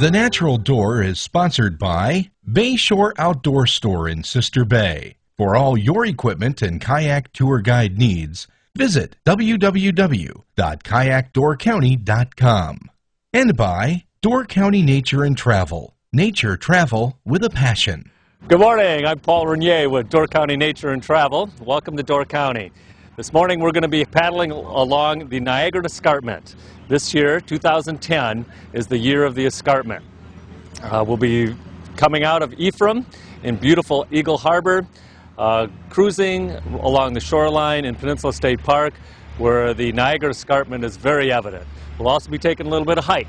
The Natural Door is sponsored by Bayshore Outdoor Store in Sister Bay. For all your equipment and kayak tour guide needs, visit www.kayakdoorcounty.com. And by Door County Nature and Travel. Nature travel with a passion. Good morning, I'm Paul Regnier with Door County Nature and Travel. Welcome to Door County. This morning we're going to be paddling along the Niagara Escarpment. This year, 2010, is the year of the escarpment. We'll be coming out of Ephraim in beautiful Eagle Harbor, cruising along the shoreline in Peninsula State Park where the Niagara Escarpment is very evident. We'll also be taking a little bit of hike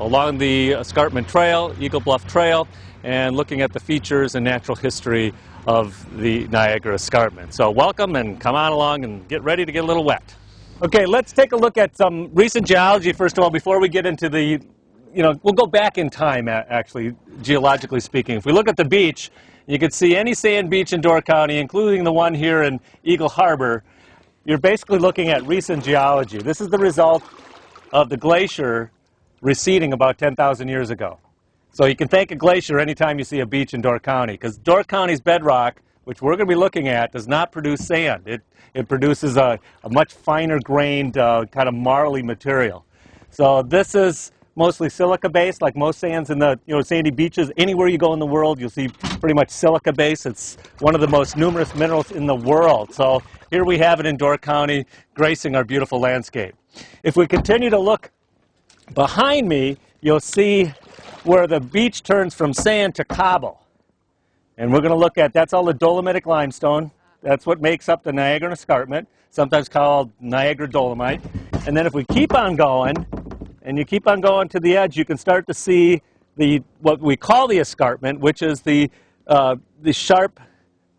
along the Escarpment Trail, Eagle Bluff Trail, and looking at the features and natural history of the Niagara Escarpment. So welcome and come on along and get ready to get a little wet. Okay, let's take a look at some recent geology first of all before we get into the, we'll go back in time actually, geologically speaking. If we look at the beach, you can see any sand beach in Door County, including the one here in Eagle Harbor. You're basically looking at recent geology. This is the result of the glacier receding about 10,000 years ago. So you can thank a glacier anytime you see a beach in Door County, because Door County's bedrock, which we're going to be looking at, does not produce sand. It produces a much finer grained kind of marly material. So this is mostly silica based, like most sands in the sandy beaches. Anywhere you go in the world, you'll see pretty much silica based. It's one of the most numerous minerals in the world. So here we have it in Door County, gracing our beautiful landscape. If we continue to look behind me, you'll see where the beach turns from sand to cobble. And we're going to look at, that's all the dolomitic limestone. That's what makes up the Niagara Escarpment, sometimes called Niagara Dolomite. And then if we keep on going, and you keep on going to the edge, you can start to see what we call the escarpment, which is the sharp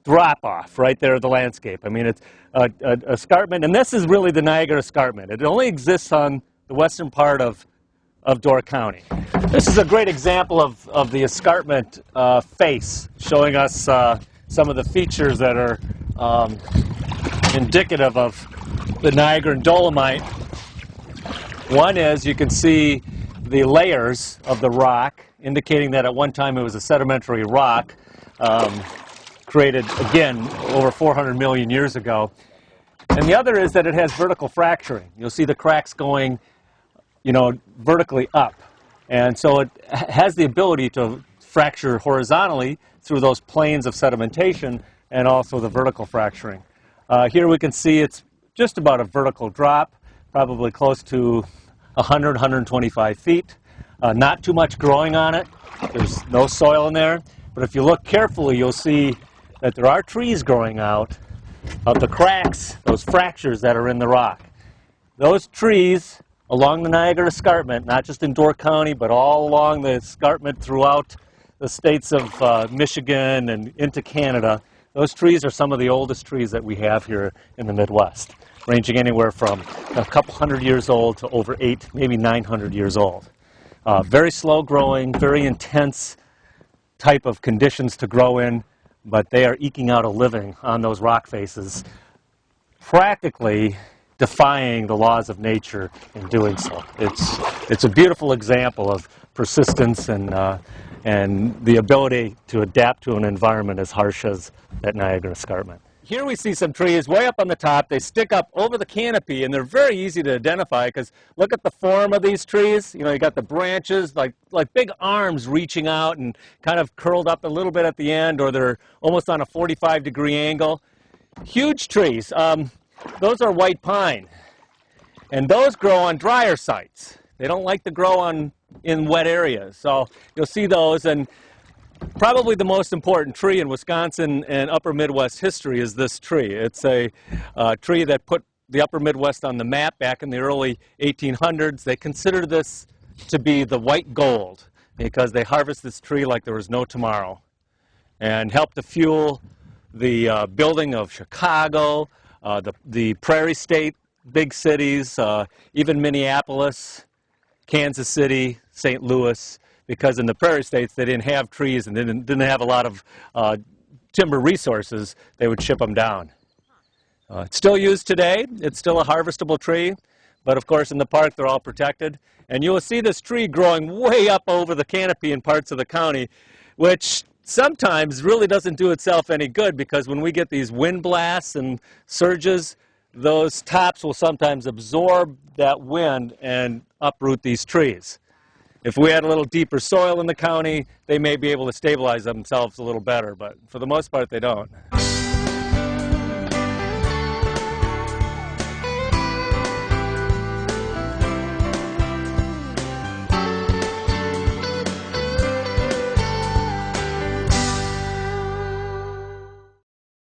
drop-off right there of the landscape. I mean, it's an escarpment, and this is really the Niagara Escarpment. It only exists on the western part of Door County. This is a great example of the escarpment face, showing us some of the features that are indicative of the Niagara and Dolomite. One is you can see the layers of the rock, indicating that at one time it was a sedimentary rock, created, again, over 400 million years ago. And the other is that it has vertical fracturing. You'll see the cracks going vertically up. And so it has the ability to fracture horizontally through those planes of sedimentation and also the vertical fracturing. Here we can see it's just about a vertical drop, probably close to 100, 125 feet. Not too much growing on it. There's no soil in there. But if you look carefully, you'll see that there are trees growing out of the cracks, those fractures that are in the rock. Those trees along the Niagara Escarpment, not just in Door County, but all along the escarpment throughout the states of Michigan and into Canada, those trees are some of the oldest trees that we have here in the Midwest, ranging anywhere from a couple hundred years old to over 800, maybe 900 years old. Very slow growing, very intense type of conditions to grow in, but they are eking out a living on those rock faces, practically defying the laws of nature in doing so. It's a beautiful example of persistence and the ability to adapt to an environment as harsh as that Niagara Escarpment. Here we see some trees way up on the top. They stick up over the canopy, and they're very easy to identify because look at the form of these trees. You got the branches like big arms reaching out and kind of curled up a little bit at the end, or they're almost on a 45-degree angle. Huge trees. Those are white pine, and those grow on drier sites. They don't like to grow in wet areas, so you'll see those. And probably the most important tree in Wisconsin and upper Midwest history is this tree. It's a tree that put the upper Midwest on the map back in the early 1800s. They consider this to be the white gold because they harvest this tree like there was no tomorrow, and helped to fuel the building of Chicago, the Prairie State, big cities, even Minneapolis, Kansas City, St. Louis, because in the Prairie States they didn't have trees and didn't have a lot of timber resources. They would ship them down. It's still used today. It's still a harvestable tree, But of course in the park they're all protected. And you will see this tree growing way up over the canopy in parts of the county, which sometimes really doesn't do itself any good, because when we get these wind blasts and surges, those tops will sometimes absorb that wind and uproot these trees. If we had a little deeper soil in the county, they may be able to stabilize themselves a little better, but for the most part they don't.